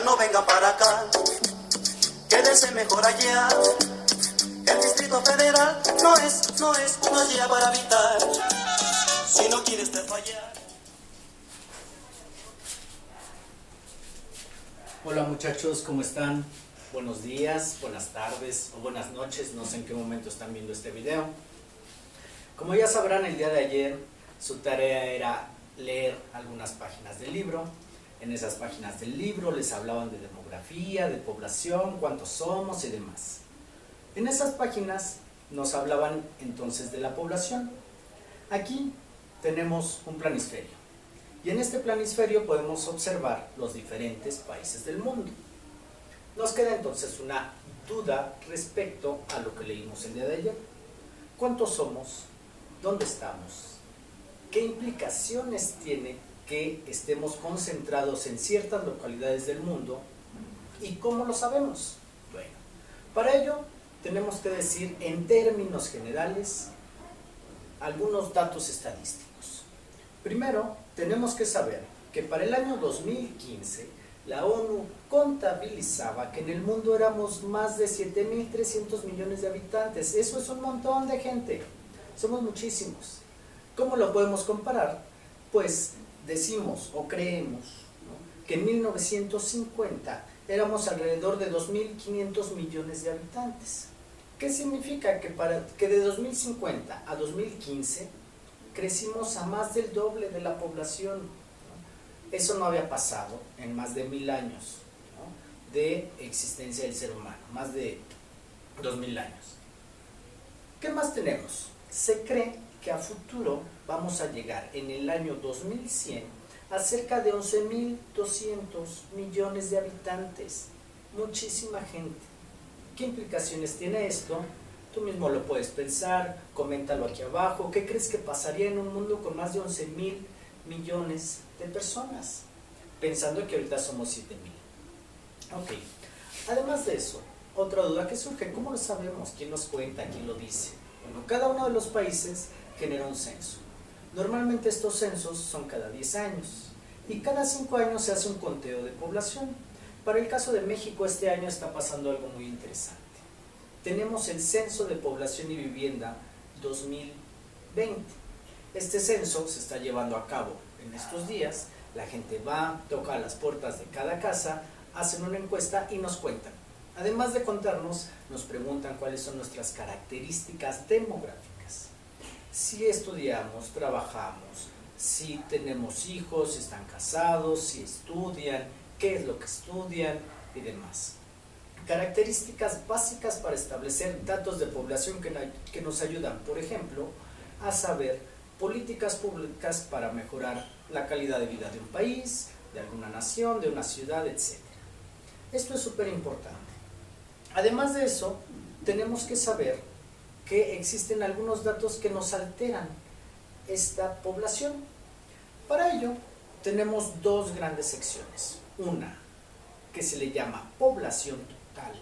no venga para acá, quédese mejor allá. El Distrito Federal no es una guía para habitar, si no quiere usted fallar. Hola muchachos, ¿cómo están? Buenos días, buenas tardes o buenas noches, no sé en qué momento están viendo este video. Como ya sabrán, el día de ayer su tarea era leer algunas páginas del libro. En esas páginas del libro les hablaban de demografía, de población, cuántos somos y demás. En esas páginas nos hablaban entonces de la población. Aquí tenemos un planisferio y en este planisferio podemos observar los diferentes países del mundo. Nos queda entonces una duda respecto a lo que leímos el día de ayer. ¿Cuántos somos? ¿Dónde estamos? ¿Qué implicaciones tiene que estemos concentrados en ciertas localidades del mundo? ¿Y cómo lo sabemos? Bueno, para ello tenemos que decir en términos generales algunos datos estadísticos. Primero, tenemos que saber que para el año 2015 la ONU contabilizaba que en el mundo éramos más de 7.300 millones de habitantes. Eso es un montón de gente. Somos muchísimos. ¿Cómo lo podemos comparar? Pues decimos o creemos, ¿no?, que en 1950 éramos alrededor de 2.500 millones de habitantes. ¿Qué significa? Que de 2050 a 2015 crecimos a más del doble de la población, ¿no? Eso no había pasado en más de 1000 años, ¿no?, de existencia del ser humano, más de 2000 años. ¿Qué más tenemos? Se cree que a futuro vamos a llegar en el año 2100 a cerca de 11.200 millones de habitantes. Muchísima gente. ¿Qué implicaciones tiene esto? Tú mismo lo puedes pensar, coméntalo aquí abajo. ¿Qué crees que pasaría en un mundo con más de 11.000 millones de personas? Pensando que ahorita somos 7.000. Ok. Además de eso, otra duda que surge: ¿cómo lo sabemos? ¿Quién nos cuenta? ¿Quién lo dice? Bueno, cada uno de los países genera un censo. Normalmente estos censos son cada 10 años y cada 5 años se hace un conteo de población. Para el caso de México, este año está pasando algo muy interesante. Tenemos el Censo de Población y Vivienda 2020. Este censo se está llevando a cabo en estos días. La gente va, toca las puertas de cada casa, hacen una encuesta y nos cuentan. Además de contarnos, nos preguntan cuáles son nuestras características demográficas. Si estudiamos, trabajamos, si tenemos hijos, si están casados, si estudian, qué es lo que estudian y demás. Características básicas para establecer datos de población que nos ayudan, por ejemplo, a saber políticas públicas para mejorar la calidad de vida de un país, de alguna nación, de una ciudad, etc. Esto es súper importante. Además de eso, tenemos que saber que existen algunos datos que nos alteran esta población. Para ello, tenemos dos grandes secciones. Una que se le llama población total,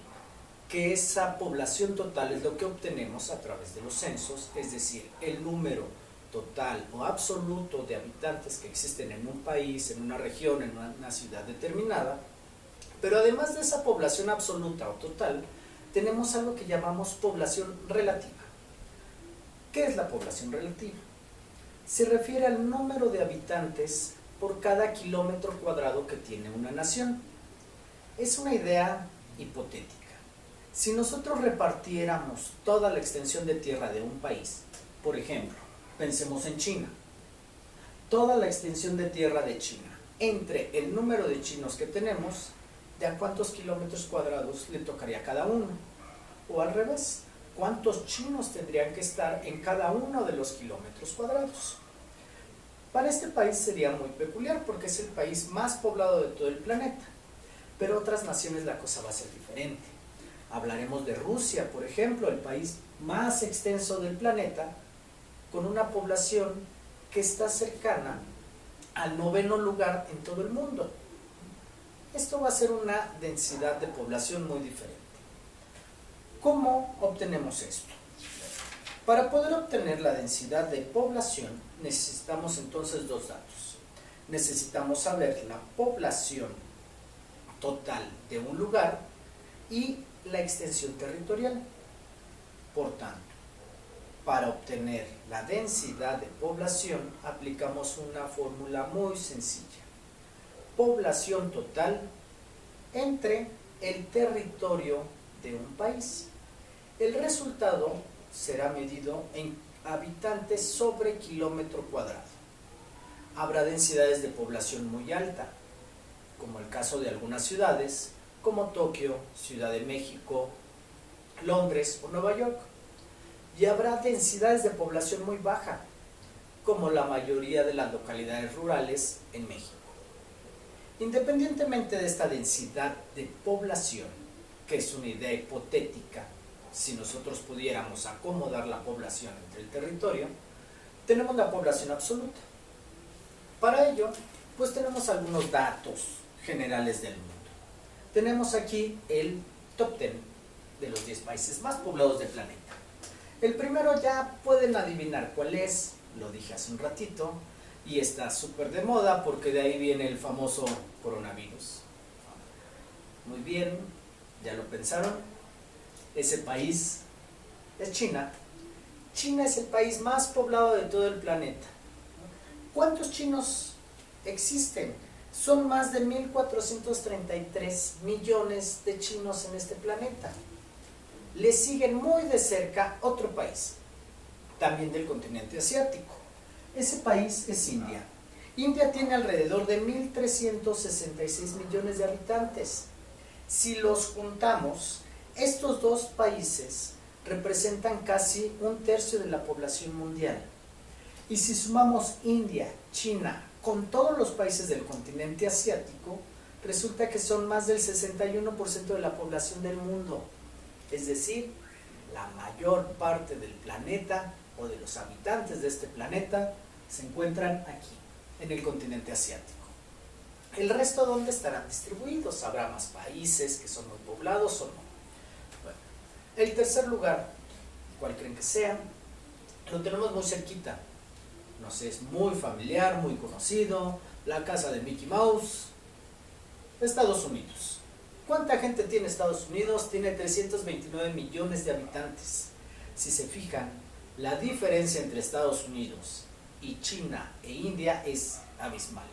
que esa población total es lo que obtenemos a través de los censos, es decir, el número total o absoluto de habitantes que existen en un país, en una región, en una ciudad determinada. Pero además de esa población absoluta o total, tenemos algo que llamamos población relativa. ¿Qué es la población relativa? Se refiere al número de habitantes por cada kilómetro cuadrado que tiene una nación. Es una idea hipotética. Si nosotros repartiéramos toda la extensión de tierra de un país, por ejemplo, pensemos en China, toda la extensión de tierra de China, entre el número de chinos que tenemos, ¿de a cuántos kilómetros cuadrados le tocaría a cada uno? O al revés, ¿cuántos chinos tendrían que estar en cada uno de los kilómetros cuadrados? Para este país sería muy peculiar porque es el país más poblado de todo el planeta. Pero otras naciones la cosa va a ser diferente. Hablaremos de Rusia, por ejemplo, el país más extenso del planeta, con una población que está cercana al 9º lugar en todo el mundo. Esto va a ser una densidad de población muy diferente. ¿Cómo obtenemos esto? Para poder obtener la densidad de población necesitamos entonces dos datos. Necesitamos saber la población total de un lugar y la extensión territorial. Por tanto, para obtener la densidad de población aplicamos una fórmula muy sencilla. Población total entre el territorio de un país. El resultado será medido en habitantes sobre kilómetro cuadrado. Habrá densidades de población muy alta, como el caso de algunas ciudades, como Tokio, Ciudad de México, Londres o Nueva York. Y habrá densidades de población muy baja, como la mayoría de las localidades rurales en México. Independientemente de esta densidad de población, que es una idea hipotética, si nosotros pudiéramos acomodar la población entre el territorio, tenemos la población absoluta. Para ello, pues tenemos algunos datos generales del mundo. Tenemos aquí el top 10 de los 10 países más poblados del planeta. El primero ya pueden adivinar cuál es, lo dije hace un ratito, y está súper de moda porque de ahí viene el famoso coronavirus. Muy bien, ¿ya lo pensaron? Ese país es China. China es el país más poblado de todo el planeta. ¿Cuántos chinos existen? Son más de 1.433 millones de chinos en este planeta. Le siguen muy de cerca otro país, también del continente asiático. Ese país es India. India tiene alrededor de 1.366 millones de habitantes. Si los juntamos, estos dos países representan casi un tercio de la población mundial. Y si sumamos India, China, con todos los países del continente asiático, resulta que son más del 61% de la población del mundo. Es decir, la mayor parte del planeta o de los habitantes de este planeta se encuentran aquí, en el continente asiático. ¿El resto dónde estarán distribuidos? ¿Habrá más países que son muy poblados o no? Bueno, el tercer lugar, ¿cuál creen que sea? Lo tenemos muy cerquita. No sé, es muy familiar, muy conocido, la casa de Mickey Mouse, Estados Unidos. ¿Cuánta gente tiene Estados Unidos? Tiene 329 millones de habitantes. Si se fijan, la diferencia entre Estados Unidos y China e India es abismal.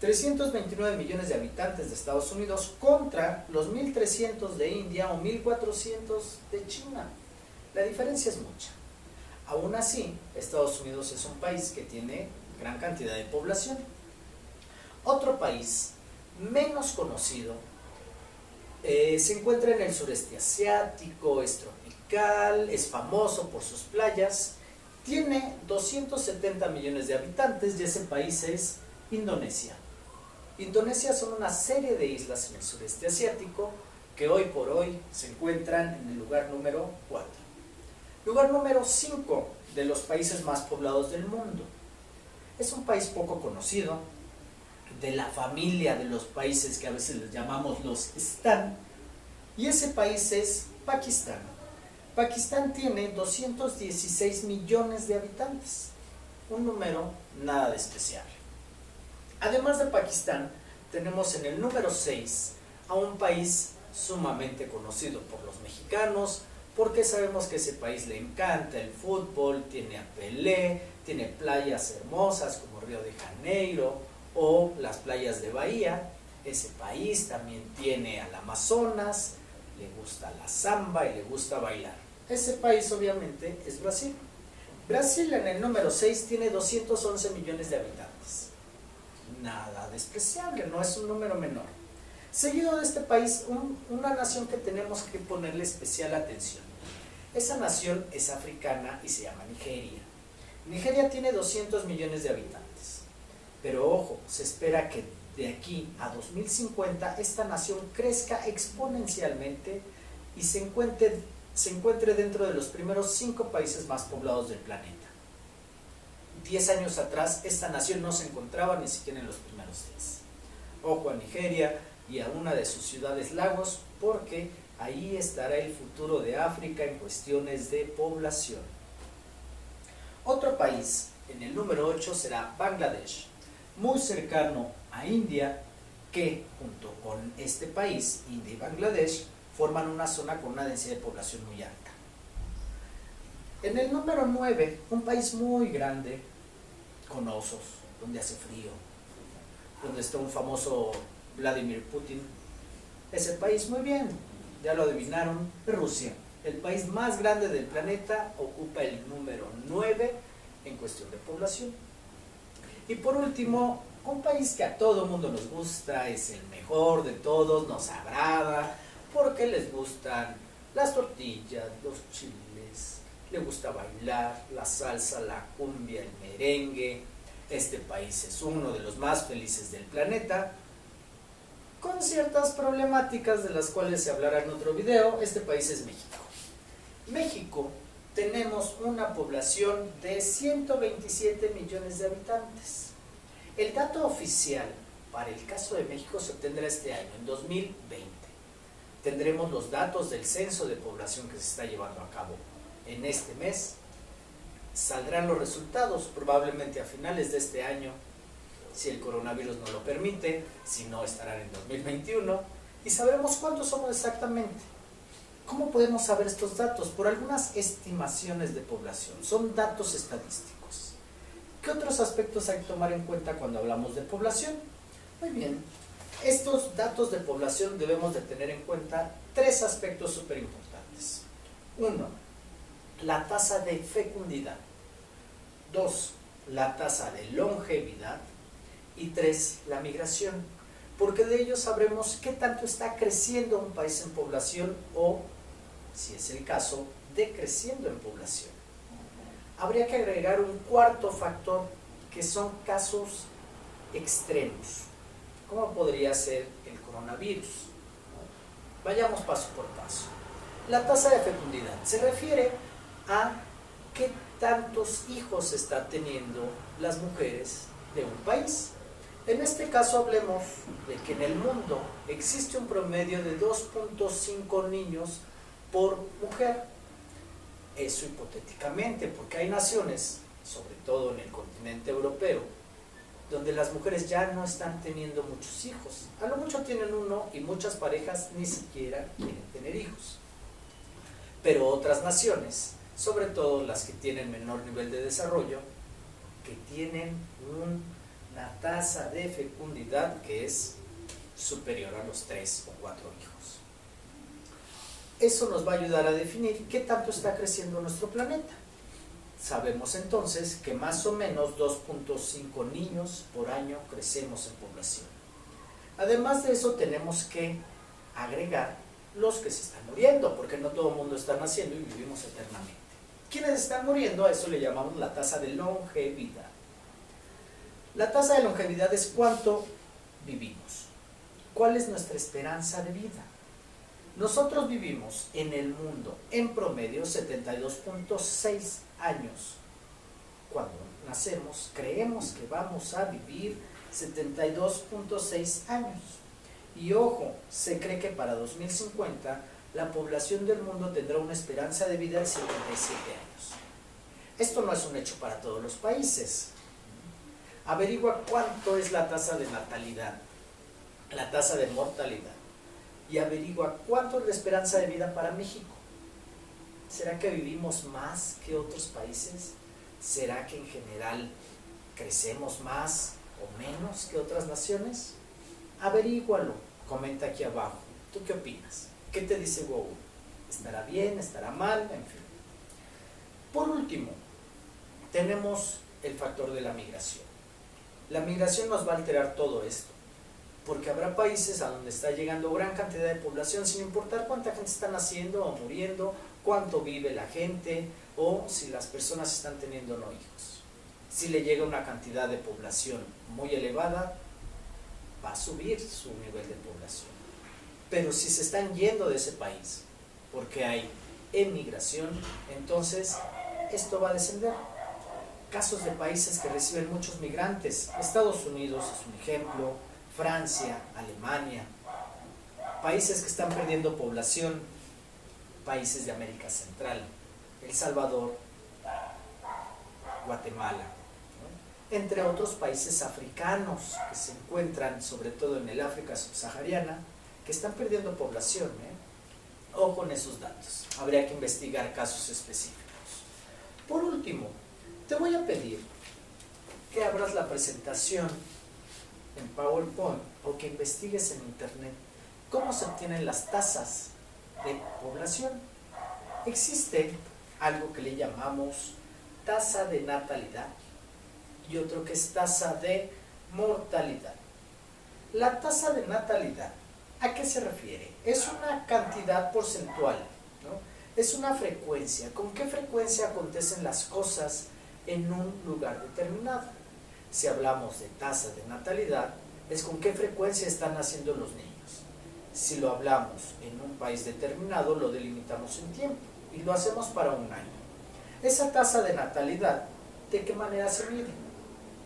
329 millones de habitantes de Estados Unidos contra los 1.300 de India o 1.400 de China. La diferencia es mucha. Aún así, Estados Unidos es un país que tiene gran cantidad de población. Otro país menos conocido se encuentra en el sureste asiático, es tropical, es famoso por sus playas, tiene 270 millones de habitantes y ese país es Indonesia. Indonesia son una serie de islas en el sureste asiático que hoy por hoy se encuentran en el lugar número 4. Lugar número 5 de los países más poblados del mundo. Es un país poco conocido, de la familia de los países que a veces les llamamos los Stan, y ese país es Pakistán. Pakistán tiene 216 millones de habitantes, un número nada despreciable. Además de Pakistán, tenemos en el número 6 a un país sumamente conocido por los mexicanos, porque sabemos que a ese país le encanta el fútbol, tiene a Pelé, tiene playas hermosas como Río de Janeiro, o las playas de Bahía. Ese país también tiene al Amazonas, le gusta la samba y le gusta bailar. Ese país obviamente es Brasil. Brasil en el número 6 tiene 211 millones de habitantes. Nada despreciable, no es un número menor. Seguido de este país, una nación que tenemos que ponerle especial atención. Esa nación es africana y se llama Nigeria. Nigeria tiene 200 millones de habitantes. Pero ojo, se espera que de aquí a 2050 esta nación crezca exponencialmente y se encuentre dentro de los primeros 5 países más poblados del planeta. 10 años atrás esta nación no se encontraba ni siquiera en los primeros 10. Ojo a Nigeria y a una de sus ciudades lagos, porque ahí estará el futuro de África en cuestiones de población. Otro país, en el número 8, será Bangladesh, muy cercano a India, que junto con este país, India y Bangladesh, forman una zona con una densidad de población muy alta. En el número 9, un país muy grande, con osos, donde hace frío, donde está un famoso Vladimir Putin. Ese país, muy bien, ya lo adivinaron, Rusia. El país más grande del planeta, ocupa el número 9 en cuestión de población. Y por último, un país que a todo mundo nos gusta, es el mejor de todos, nos agrada, porque les gustan las tortillas, los chiles, le gusta bailar, la salsa, la cumbia, el merengue. Este país es uno de los más felices del planeta, con ciertas problemáticas de las cuales se hablará en otro video. Este país es México. México, tenemos una población de 127 millones de habitantes. El dato oficial para el caso de México se obtendrá este año, en 2020. Tendremos los datos del censo de población que se está llevando a cabo en este mes. Saldrán los resultados probablemente a finales de este año, si el coronavirus no lo permite, si no estarán en 2021, y sabremos cuántos somos exactamente. ¿Cómo podemos saber estos datos? Por algunas estimaciones de población, son datos estadísticos. ¿Qué otros aspectos hay que tomar en cuenta cuando hablamos de población? Muy bien, estos datos de población debemos de tener en cuenta tres aspectos súper importantes. 1, la tasa de fecundidad. 2, la tasa de longevidad. Y 3, la migración. Porque de ello sabremos qué tanto está creciendo un país en población o, si es el caso, decreciendo en población. Habría que agregar un cuarto factor, que son casos extremos, como podría ser el coronavirus. Vayamos paso por paso. La tasa de fecundidad se refiere a qué tantos hijos están teniendo las mujeres de un país. En este caso hablemos de que en el mundo existe un promedio de 2.5 niños por mujer. Eso hipotéticamente, porque hay naciones, sobre todo en el continente europeo, donde las mujeres ya no están teniendo muchos hijos. A lo mucho tienen uno y muchas parejas ni siquiera quieren tener hijos. Pero otras naciones, sobre todo las que tienen menor nivel de desarrollo, que tienen una tasa de fecundidad que es superior a los 3 o 4 hijos. Eso nos va a ayudar a definir qué tanto está creciendo nuestro planeta. Sabemos entonces que más o menos 2.5 niños por año crecemos en población. Además de eso tenemos que agregar los que se están muriendo, porque no todo el mundo está naciendo y vivimos eternamente. ¿Quiénes están muriendo? A eso le llamamos la tasa de longevidad. La tasa de longevidad es cuánto vivimos. ¿Cuál es nuestra esperanza de vida? Nosotros vivimos en el mundo en promedio 72.6 años. Cuando nacemos creemos que vamos a vivir 72.6 años. Y ojo, se cree que para 2050 la población del mundo tendrá una esperanza de vida de 57 años. Esto no es un hecho para todos los países. Averigua cuánto es la tasa de natalidad, la tasa de mortalidad, y averigua cuánto es la esperanza de vida para México. ¿Será que vivimos más que otros países? ¿Será que en general crecemos más o menos que otras naciones? Averígualo, comenta aquí abajo. ¿Tú qué opinas? ¿Qué te dice Google? ¿Estará bien? ¿Estará mal? En fin. Por último, tenemos el factor de la migración. La migración nos va a alterar todo esto, porque habrá países a donde está llegando gran cantidad de población, sin importar cuánta gente está naciendo o muriendo, cuánto vive la gente, o si las personas están teniendo o no hijos. Si le llega una cantidad de población muy elevada, va a subir su nivel de población. Pero si se están yendo de ese país, porque hay emigración, entonces esto va a descender. Casos de países que reciben muchos migrantes, Estados Unidos es un ejemplo, Francia, Alemania, países que están perdiendo población, países de América Central, El Salvador, Guatemala, ¿no? entre otros países africanos que se encuentran sobre todo en el África subsahariana, que están perdiendo población. Ojo con esos datos, habría que investigar casos específicos. Por último, te voy a pedir que abras la presentación en PowerPoint o que investigues en internet cómo se obtienen las tasas de población. Existe algo que le llamamos tasa de natalidad y otro que es tasa de mortalidad. La tasa de natalidad, ¿a qué se refiere? Es una cantidad porcentual, ¿no? Es una frecuencia. ¿Con qué frecuencia acontecen las cosas en un lugar determinado? Si hablamos de tasa de natalidad, es con qué frecuencia están naciendo los niños. Si lo hablamos en un país determinado, lo delimitamos en tiempo y lo hacemos para un año. Esa tasa de natalidad, ¿de qué manera se mide?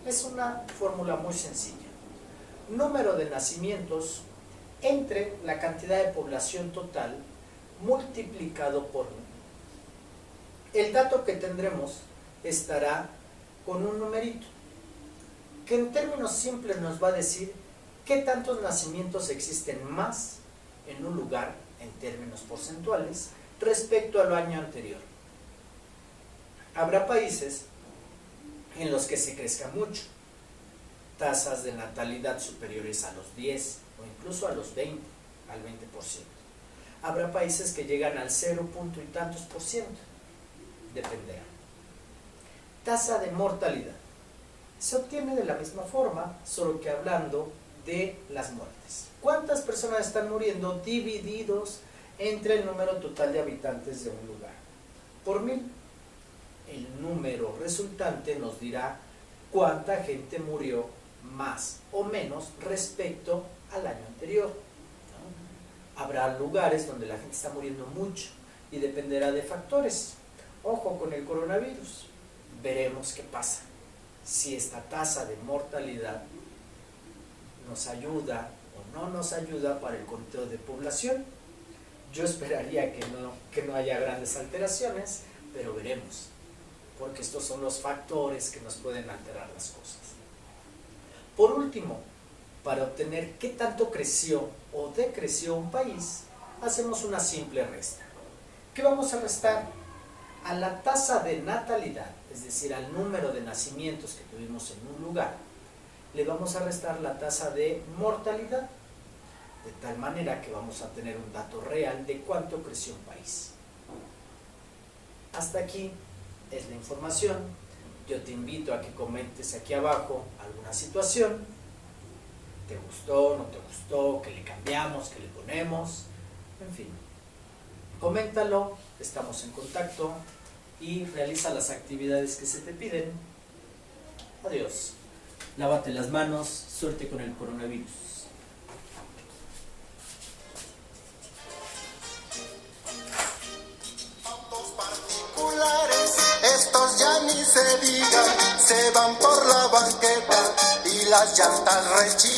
Es una fórmula muy sencilla. Número de nacimientos entre la cantidad de población total multiplicado por 1. El dato que tendremos estará con un numerito, que en términos simples nos va a decir qué tantos nacimientos existen más en un lugar en términos porcentuales respecto al año anterior. Habrá países en los que se crezca mucho, tasas de natalidad superiores a los 10 o incluso a los 20, al 20%. Habrá países que llegan al 0 punto y tantos por ciento, dependerá. Tasa de mortalidad se obtiene de la misma forma, solo que hablando de las muertes. ¿Cuántas personas están muriendo divididos entre el número total de habitantes de un lugar? Por 1000. El número resultante nos dirá cuánta gente murió más o menos respecto al año anterior, ¿no? Habrá lugares donde la gente está muriendo mucho y dependerá de factores. Ojo con el coronavirus, veremos qué pasa. Si esta tasa de mortalidad nos ayuda o no nos ayuda para el conteo de población. Yo esperaría que no haya grandes alteraciones, pero veremos, porque estos son los factores que nos pueden alterar las cosas. Por último, para obtener qué tanto creció o decreció un país, hacemos una simple resta. ¿Qué vamos a restar? A la tasa de natalidad, es decir, al número de nacimientos que tuvimos en un lugar, le vamos a restar la tasa de mortalidad, de tal manera que vamos a tener un dato real de cuánto creció un país. Hasta aquí es la información. Yo te invito a que comentes aquí abajo alguna situación. ¿Te gustó? ¿No te gustó? ¿Qué le cambiamos? ¿Qué le ponemos? En fin, coméntalo, estamos en contacto y realiza las actividades que se te piden. Adiós. Lávate las manos, suerte con el coronavirus. Estos ya ni se digan, se van por la banqueta y las llantas rechinan.